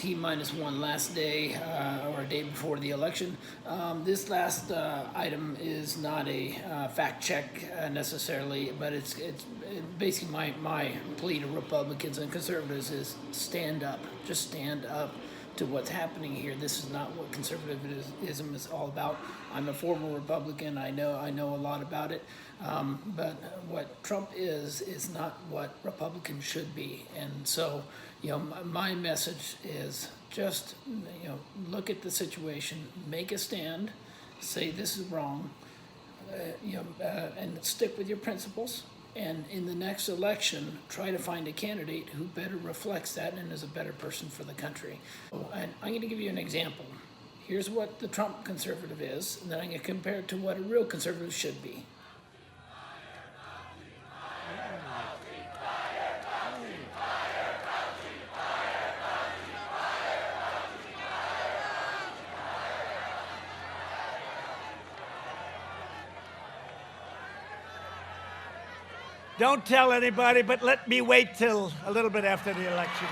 T-1 last day or a day before the election. This last item is not a fact check necessarily, but it's basically my plea to Republicans and conservatives is stand up. Just stand up to what's happening here. This is not what conservatism is all about. I'm a former Republican. I know a lot about it. But what Trump is not what Republicans should be. And so, my message is just, look at the situation, make a stand, say this is wrong, and stick with your principles. And in the next election, try to find a candidate who better reflects that and is a better person for the country. And I'm going to give you an example. Here's what the Trump conservative is, and then I'm going to compare it to what a real conservative should be. Don't tell anybody, but let me wait till a little bit after the election.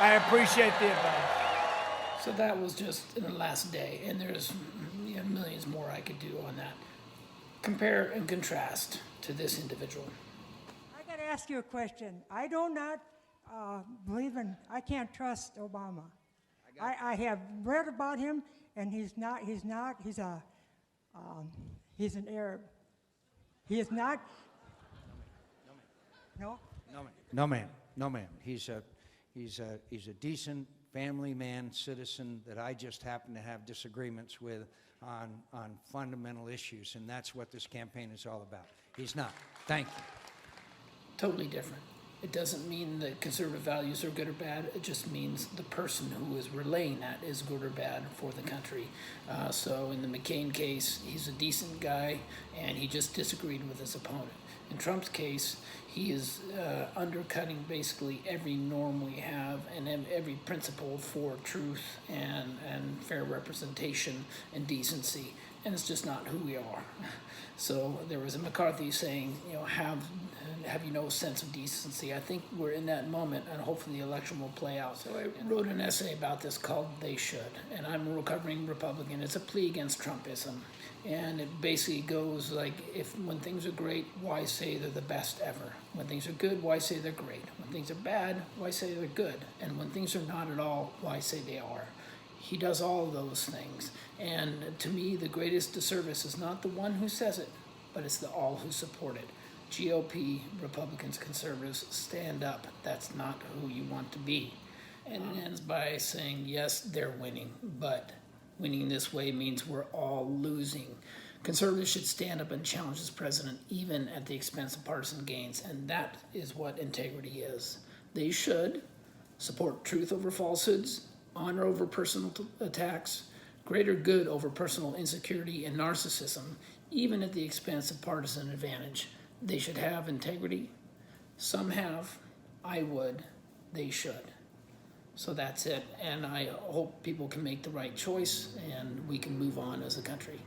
I appreciate the advice. So that was just in the last day, and there's millions more I could do on that. Compare and contrast to this individual. I got to ask you a question. I do not believe in, I can't trust Obama. I have read about him, and he's an Arab. He is not. No. No, ma'am. He's a decent family man, citizen that I just happen to have disagreements with on fundamental issues, and that's what this campaign is all about. He's not. Thank you. Totally different. It doesn't mean that conservative values are good or bad. It just means the person who is relaying that is good or bad for the country. So in the McCain case, he's a decent guy, and he just disagreed with his opponent. In Trump's case, he is undercutting basically every norm we have and every principle for truth and fair representation and decency. And it's just not who we are. So there was a McCarthy saying, have you no sense of decency? I think we're in that moment, and hopefully the election will play out. So I wrote an essay about this called They Should, and I'm a recovering Republican. It's a plea against Trumpism. And it basically goes like, when things are great, why say they're the best ever? When things are good, why say they're great? When things are bad, why say they're good? And when things are not at all, why say they are? He does all of those things. And to me, the greatest disservice is not the one who says it, but it's the all who support it. GOP, Republicans, conservatives, stand up. That's not who you want to be. And it ends by saying, yes, they're winning, but winning this way means we're all losing. Conservatives should stand up and challenge this president, even at the expense of partisan gains, and that is what integrity is. They should support truth over falsehoods, honor over personal attacks, greater good over personal insecurity and narcissism, even at the expense of partisan advantage. They should have integrity. Some have. I would. They should. So that's it. And I hope people can make the right choice and we can move on as a country.